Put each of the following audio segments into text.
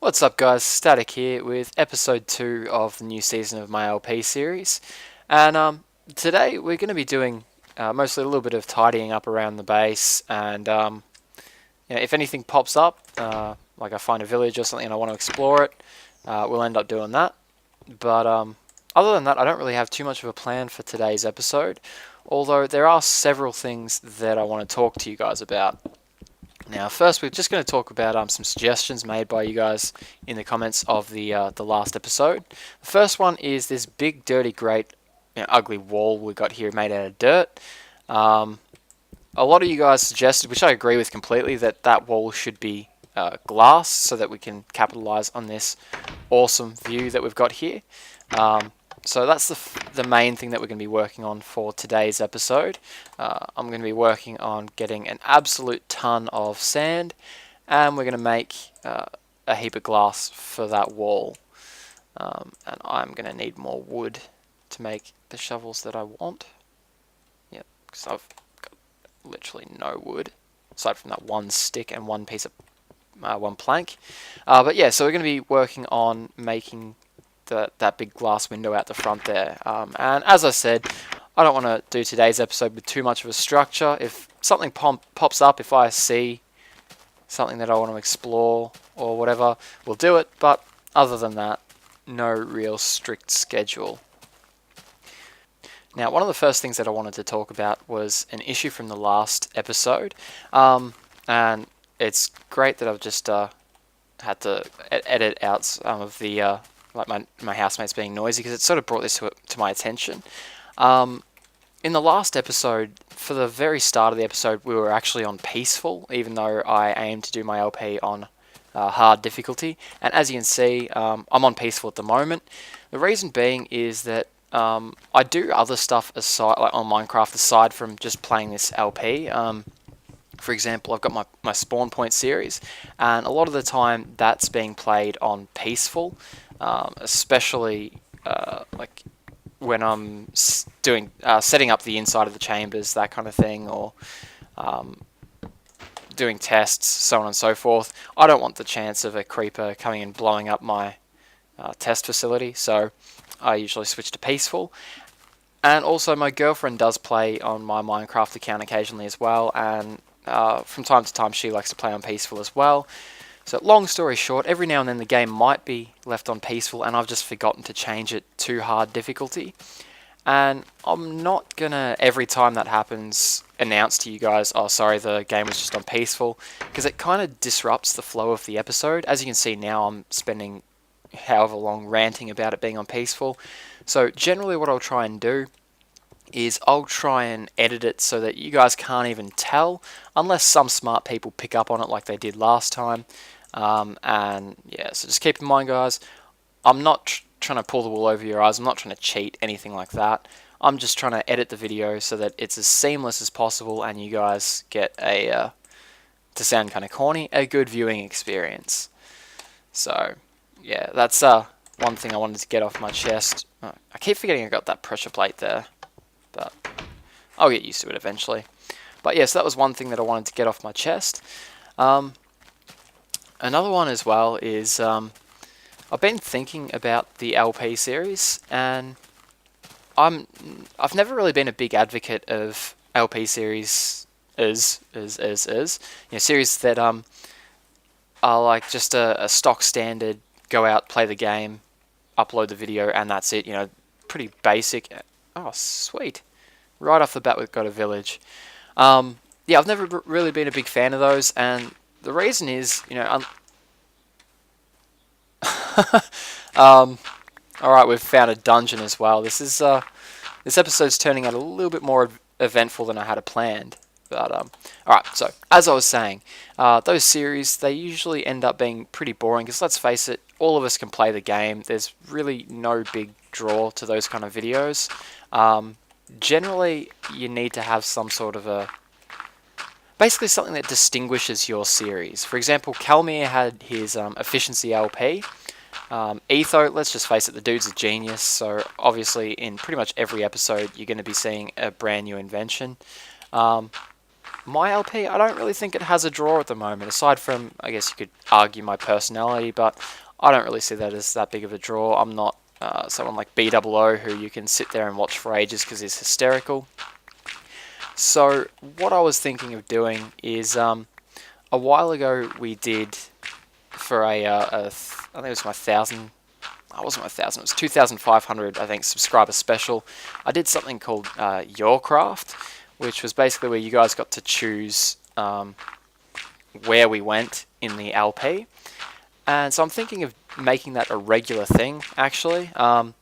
What's up guys, Static here with episode 2 of the new season of my LP series. And today we're going to be doing mostly a little bit of tidying up around the base, and if anything pops up, like I find a village or something and I want to explore it, we'll end up doing that. But other than that, I don't really have too much of a plan for today's episode, although there are several things that I want to talk to you guys about. Now, first, we're just going to talk about some suggestions made by you guys in the comments of the last episode. The first one is this big, dirty, great, ugly wall we got here made out of dirt. A lot of you guys suggested, which I agree with completely, that that wall should be glass so that we can capitalize on this awesome view that we've got here. So that's the main thing that we're going to be working on for today's episode. I'm going to be working on getting an absolute ton of sand, and we're going to make a heap of glass for that wall. And I'm going to need more wood to make the shovels that I want. Yep, because I've got literally no wood, aside from that one stick and one piece of one plank. But yeah, so we're going to be working on making that big glass window out the front there. And as I said, I don't want to do today's episode with too much of a structure. If something pops up, if I see something that I want to explore or whatever, we'll do it. But other than that, no real strict schedule. Now, one of the first things that I wanted to talk about was an issue from the last episode. And it's great that I've just had to edit out some of the like my housemates being noisy, because it sort of brought this to my attention. In the last episode, for the very start of the episode, we were actually on peaceful, even though I aimed to do my LP on hard difficulty. And as you can see, I'm on peaceful at the moment. The reason being is that I do other stuff aside, like on Minecraft, aside from just playing this LP. For example, I've got my spawn point series, and a lot of the time that's being played on peaceful, especially like when I'm doing setting up the inside of the chambers, that kind of thing, or doing tests, so on and so forth. I don't want the chance of a creeper coming and blowing up my test facility, so I usually switch to peaceful. And also, my girlfriend does play on my Minecraft account occasionally as well, and from time to time she likes to play on peaceful as well. So long story short, every now and then the game might be left on peaceful, and I've just forgotten to change it to hard difficulty. And I'm not gonna, every time that happens, announce to you guys, oh sorry, the game was just on peaceful, because it kind of disrupts the flow of the episode. As you can see now, I'm spending however long ranting about it being on peaceful. So generally what I'll try and do is I'll try and edit it so that you guys can't even tell, unless some smart people pick up on it like they did last time. And yeah, so just keep in mind, guys, I'm not trying to pull the wool over your eyes. I'm not trying to cheat, anything like that. I'm just trying to edit the video so that it's as seamless as possible and you guys get a, to sound kind of corny, a good viewing experience. So yeah, that's one thing I wanted to get off my chest. Oh, I keep forgetting I got that pressure plate there, but I'll get used to it eventually. But yes, that was one thing that I wanted to get off my chest. Another one as well is I've been thinking about the LP series, and I've never really been a big advocate of LP series series that are like just a stock standard, go out, play the game, upload the video, and that's it. Pretty basic. Oh, sweet. Right off the bat, we've got a village. Yeah, I've never really been a big fan of those, and the reason is, alright, we've found a dungeon as well. This episode's turning out a little bit more eventful than I had planned. But, alright, so, as I was saying, those series, they usually end up being pretty boring, because let's face it, all of us can play the game. There's really no big draw to those kind of videos. Generally, you need to have some sort of basically something that distinguishes your series. For example, Calmir had his efficiency LP. Etho, let's just face it, the dude's a genius, so obviously in pretty much every episode you're going to be seeing a brand new invention. My LP, I don't really think it has a draw at the moment, aside from, I guess you could argue my personality, but I don't really see that as that big of a draw. I'm not someone like BOO who you can sit there and watch for ages because he's hysterical. So what I was thinking of doing is, a while ago we did for I think it was my thousand. I wasn't my thousand. It was 2,500. I think subscriber special. I did something called YOURcraft, which was basically where you guys got to choose where we went in the LP, and so I'm thinking of making that a regular thing actually. And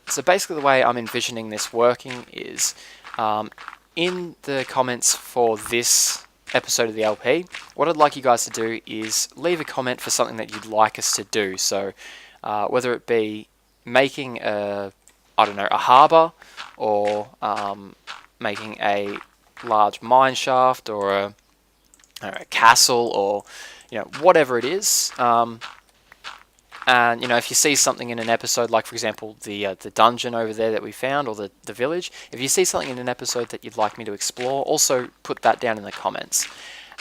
so basically the way I'm envisioning this working is, in the comments for this episode of the LP, what I'd like you guys to do is leave a comment for something that you'd like us to do. So whether it be making I don't know, a harbour, or making a large mine shaft, or a castle, or whatever it is. And if you see something in an episode, like for example the dungeon over there that we found, or the village, if you see something in an episode that you'd like me to explore, also put that down in the comments.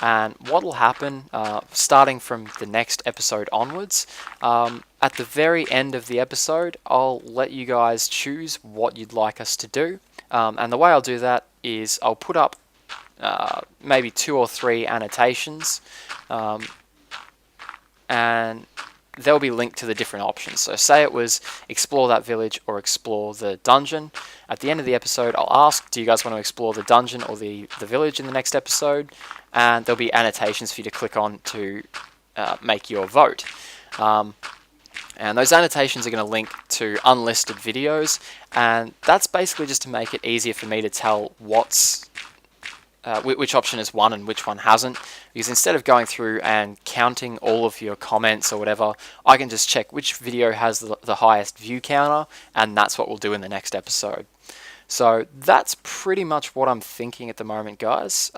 And what will happen, starting from the next episode onwards, at the very end of the episode, I'll let you guys choose what you'd like us to do. And the way I'll do that is I'll put up maybe 2 or 3 annotations, and they'll be linked to the different options. So say it was explore that village or explore the dungeon. At the end of the episode, I'll ask, do you guys want to explore the dungeon or the village in the next episode? And there'll be annotations for you to click on to make your vote. And those annotations are going to link to unlisted videos, and that's basically just to make it easier for me to tell which option has won and which one hasn't, because instead of going through and counting all of your comments or whatever, I can just check which video has the highest view counter, and that's what we'll do in the next episode. So that's pretty much what I'm thinking at the moment, guys.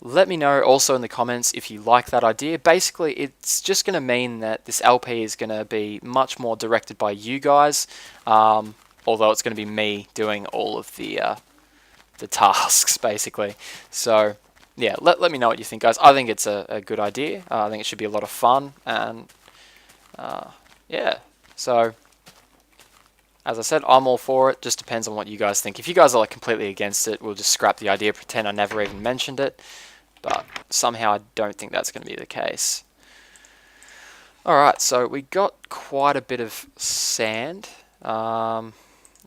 Let me know also in the comments if you like that idea. Basically, it's just going to mean that this LP is going to be much more directed by you guys, although it's going to be me doing all of the tasks, basically. So yeah, let me know what you think, guys. I think it's a good idea. I think it should be a lot of fun, and yeah, so as I said, I'm all for it. Just depends on what you guys think. If you guys are like completely against it, we'll just scrap the idea, pretend I never even mentioned it, but somehow I don't think that's going to be the case. Alright, so we got quite a bit of sand, and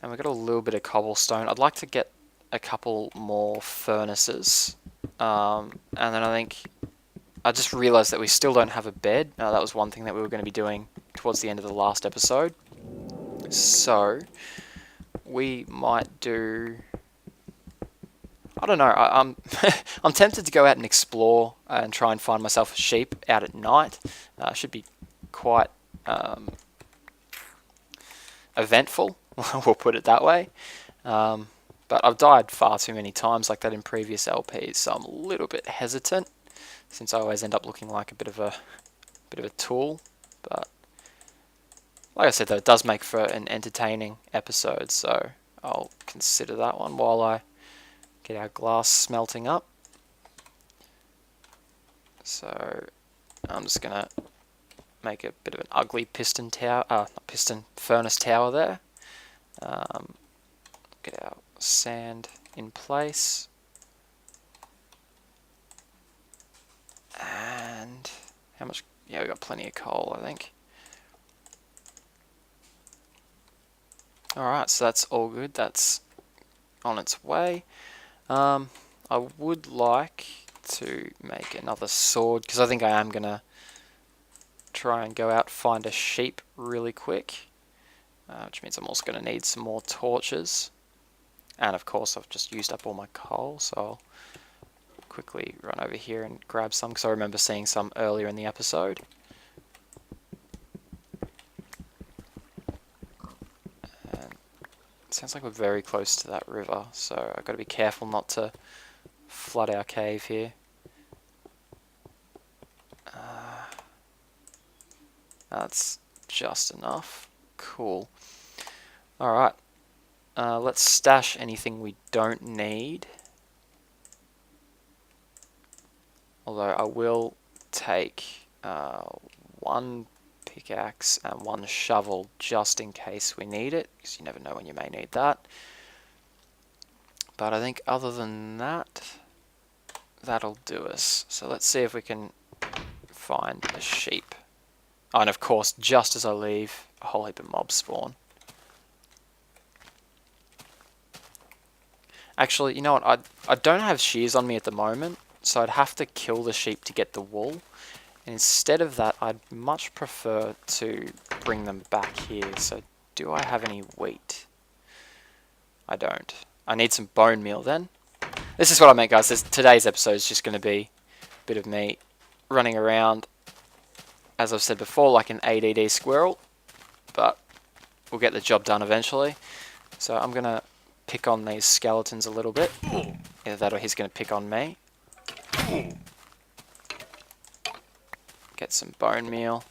we got a little bit of cobblestone. I'd like to get a couple more furnaces, and then I just realized that we still don't have a bed. That was one thing that we were going to be doing towards the end of the last episode, so we might do, I don't know, I'm I'm tempted to go out and explore and try and find myself a sheep out at night. Should be quite eventful, we'll put it that way. But I've died far too many times like that in previous LPs, so I'm a little bit hesitant, since I always end up looking like a bit of a tool. But like I said, though, it does make for an entertaining episode, so I'll consider that one while I get our glass smelting up. So I'm just gonna make a bit of an ugly piston tower, not piston, furnace tower there. Get our sand in place, and how much? Yeah, we got plenty of coal, I think. Alright, so that's all good. That's on its way. I would like to make another sword, because I think I am gonna try and go out find a sheep really quick, which means I'm also going to need some more torches. And of course I've just used up all my coal, so I'll quickly run over here and grab some, because I remember seeing some earlier in the episode. And it sounds like we're very close to that river, so I've got to be careful not to flood our cave here. That's just enough. Cool. Alright. Let's stash anything we don't need. Although I will take one pickaxe and one shovel just in case we need it, because you never know when you may need that. But I think other than that, that'll do us. So let's see if we can find a sheep. Oh, and of course, just as I leave, a whole heap of mobs spawn. Actually, you know what? I don't have shears on me at the moment, so I'd have to kill the sheep to get the wool. And instead of that, I'd much prefer to bring them back here. So do I have any wheat? I don't. I need some bone meal then. This is what I meant, guys. Today's episode is just going to be a bit of me running around, as I've said before, like an ADD squirrel. But we'll get the job done eventually. So I'm going to pick on these skeletons a little bit. Either that or he's going to pick on me. Get some bone meal.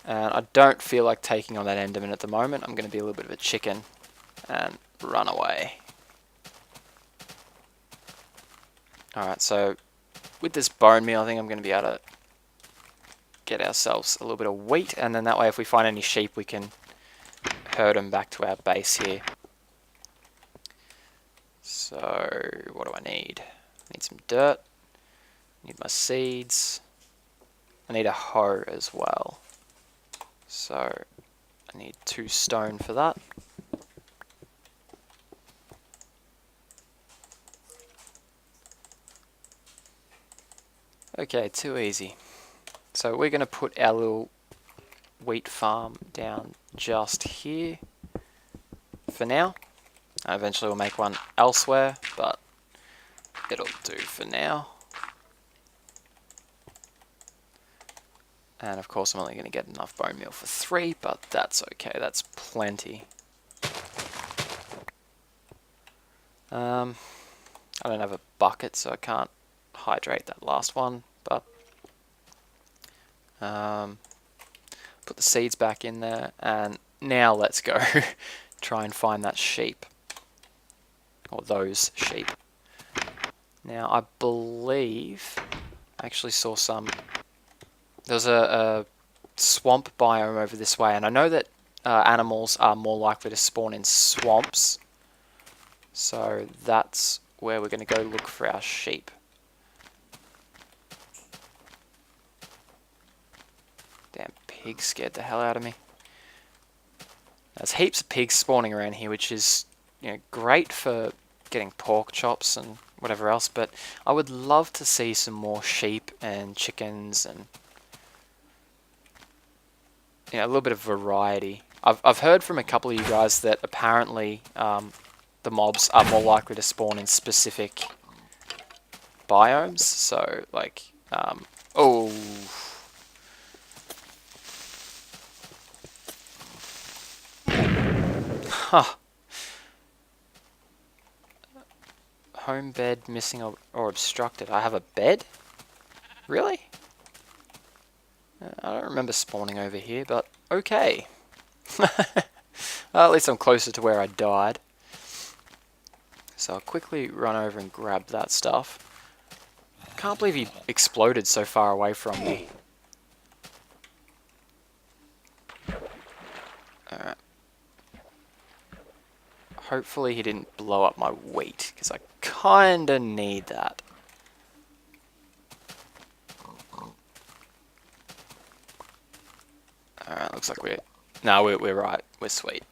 And I don't feel like taking on that Enderman at the moment. I'm going to be a little bit of a chicken and run away. Alright, so with this bone meal, I think I'm going to be able to get ourselves a little bit of wheat, and then that way if we find any sheep, we can herd them back to our base here. So, what do I need? I need some dirt. I need my seeds. I need a hoe as well. So, I need 2 stone for that. Okay, too easy. So we're going to put our little wheat farm down just here for now. Eventually we'll make one elsewhere, but it'll do for now. And of course I'm only going to get enough bone meal for 3, but that's okay, that's plenty. I don't have a bucket, so I can't hydrate that last one, but put the seeds back in there, and now let's go try and find that sheep, or those sheep. Now I believe I actually saw some, there's a swamp biome over this way, and I know that animals are more likely to spawn in swamps, so that's where we're going to go look for our sheep. Damn pig scared the hell out of me. There's heaps of pigs spawning around here, which is, you know, great for getting pork chops and whatever else, but I would love to see some more sheep and chickens and, you know, a little bit of variety. I've heard from a couple of you guys that apparently the mobs are more likely to spawn in specific biomes, so like oh, huh. Home bed missing or obstructed. I have a bed? Really? I don't remember spawning over here, but okay. Well, at least I'm closer to where I died. So I'll quickly run over and grab that stuff. Can't believe he exploded so far away from me. Alright. Hopefully he didn't blow up my wheat, because I kinda need that. Alright, looks like we're right. We're sweet.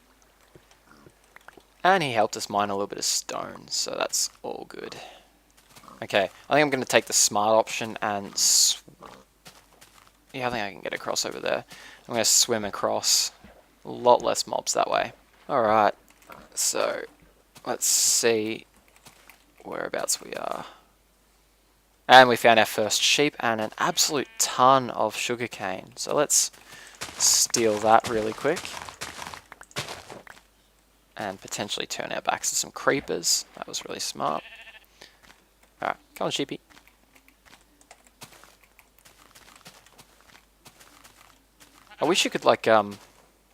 And he helped us mine a little bit of stone, so that's all good. Okay, I think I'm going to take the smart option and... yeah, I think I can get across over there. I'm going to swim across. A lot less mobs that way. Alright, so let's see whereabouts we are. And we found our first sheep and an absolute ton of sugarcane. So let's steal that really quick. And potentially turn our backs to some creepers. That was really smart. Alright, come on, sheepy. I wish you could, like, I don't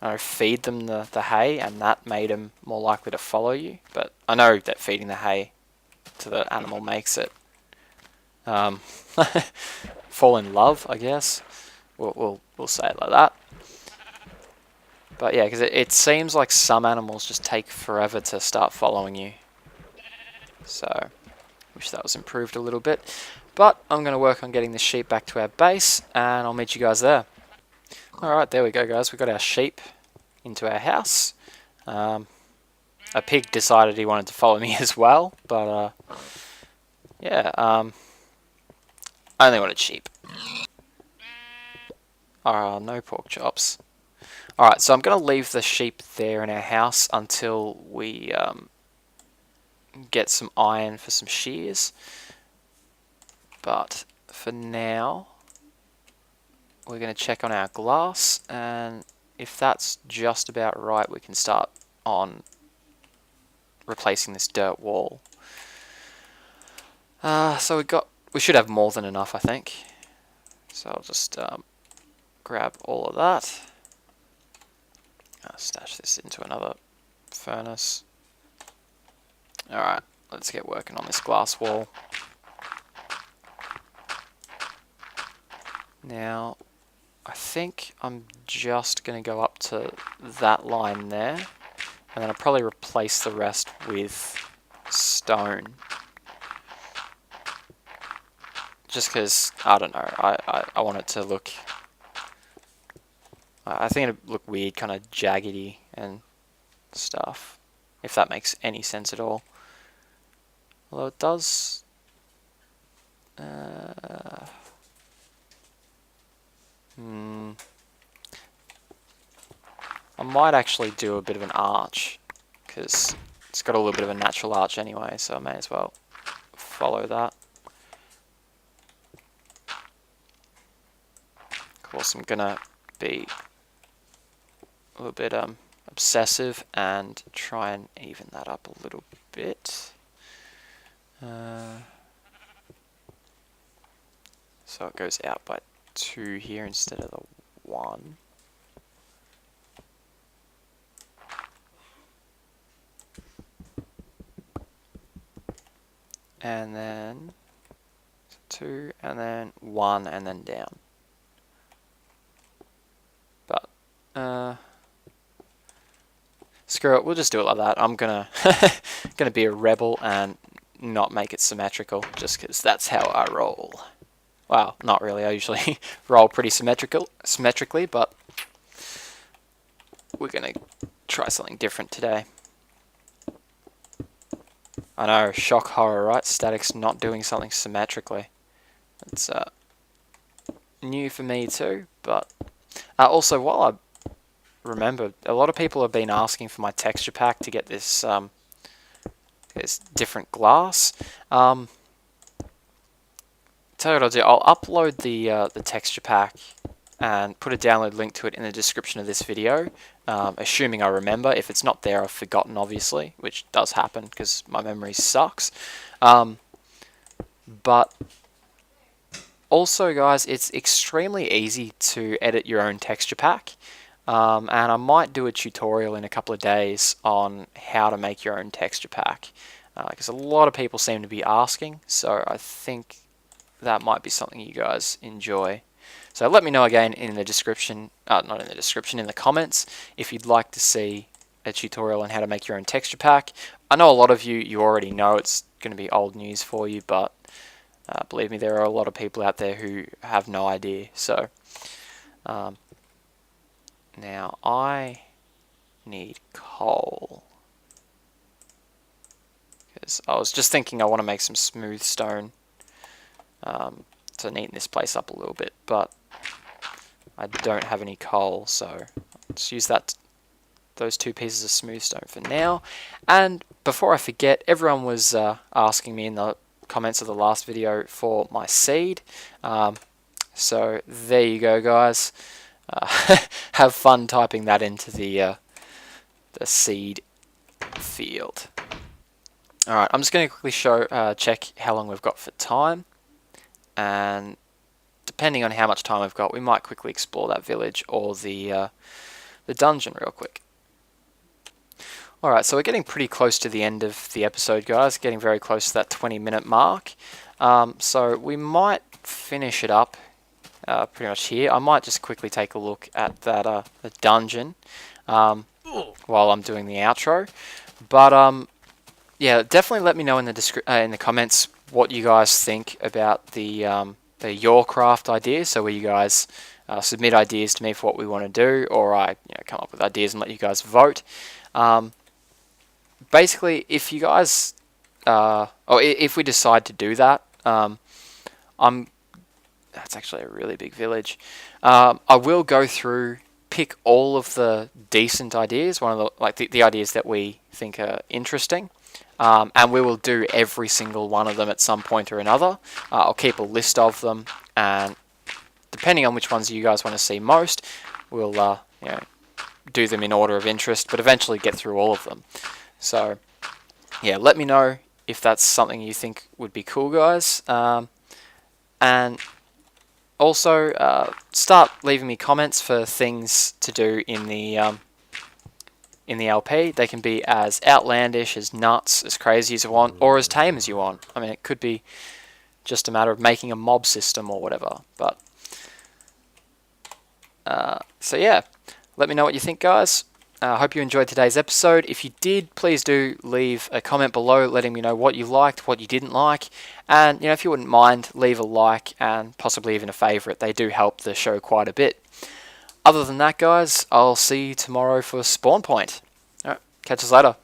know, feed them the hay, and that made them more likely to follow you. But I know that feeding the hay to the animal makes it fall in love, I guess. We'll say it like that. But yeah, because it seems like some animals just take forever to start following you. So, wish that was improved a little bit. But I'm going to work on getting the sheep back to our base, and I'll meet you guys there. Alright, there we go, guys. We got our sheep into our house. A pig decided he wanted to follow me as well, but yeah, I only wanted sheep. No pork chops. Alright, so I'm going to leave the sheep there in our house until we get some iron for some shears. But for now, we're going to check on our glass, and if that's just about right, we can start on replacing this dirt wall. So we should have more than enough, I think. So I'll just grab all of that. Stash this into another furnace. Alright, let's get working on this glass wall. Now, I think I'm just going to go up to that line there, and then I'll probably replace the rest with stone. Just because, I don't know, I want it to look... I think it'd look weird, kind of jaggedy and stuff, if that makes any sense at all. Although it does... I might actually do a bit of an arch, because it's got a little bit of a natural arch anyway, so I may as well follow that. Of course, I'm going to be a little bit obsessive and try and even that up a little bit. So it goes out by 2 here instead of the 1. And then 2, and then 1, and then down. But screw it, we'll just do it like that. I'm gonna gonna be a rebel and not make it symmetrical, just because that's how I roll. Well, not really. I usually roll pretty symmetrically, but we're gonna try something different today. I know, shock horror, right? Static's not doing something symmetrically. It's new for me too, but also while I remember, a lot of people have been asking for my texture pack to get this this different glass. Tell you what I'll do, I'll upload the texture pack and put a download link to it in the description of this video, assuming I remember. If it's not there, I've forgotten, obviously, which does happen because my memory sucks. But also, guys, it's extremely easy to edit your own texture pack, and I might do a tutorial in a couple of days on how to make your own texture pack, because a lot of people seem to be asking, so I think that might be something you guys enjoy. So let me know again in the description, not in the description, in the comments, if you'd like to see a tutorial on how to make your own texture pack. I know a lot of you already know, it's going to be old news for you, but believe me, there are a lot of people out there who have no idea. So now I need coal, because I was just thinking I want to make some smooth stone to neaten this place up a little bit, but I don't have any coal, so let's use those 2 pieces of smooth stone for now. And before I forget, everyone was asking me in the comments of the last video for my seed, so there you go, guys. Have fun typing that into the seed field. Alright, I'm just going to quickly check how long we've got for time, and depending on how much time we've got, we might quickly explore that village or the dungeon real quick. Alright, so we're getting pretty close to the end of the episode, guys. Getting very close to that 20-minute mark. So we might finish it up pretty much here. I might just quickly take a look at that the dungeon while I'm doing the outro. But yeah, definitely let me know in the comments what you guys think about the YOURcraft idea. So where you guys submit ideas to me for what we want to do, or I come up with ideas and let you guys vote. Basically, if you guys, or if we decide to do that, that's actually a really big village. I will go through, pick all of the decent ideas, the ideas that we think are interesting, and we will do every single one of them at some point or another. I'll keep a list of them, and depending on which ones you guys want to see most, we'll do them in order of interest, but eventually get through all of them. So yeah, let me know if that's something you think would be cool, guys. And also start leaving me comments for things to do in the LP. They can be as outlandish, as nuts, as crazy as you want, or as tame as you want. I mean, it could be just a matter of making a mob system or whatever. But so yeah, let me know what you think, guys. I hope you enjoyed today's episode. If you did, please do leave a comment below letting me know what you liked, what you didn't like, and if you wouldn't mind, leave a like and possibly even a favourite. They do help the show quite a bit. Other than that, guys, I'll see you tomorrow for Spawn Point. Alright, catch us later.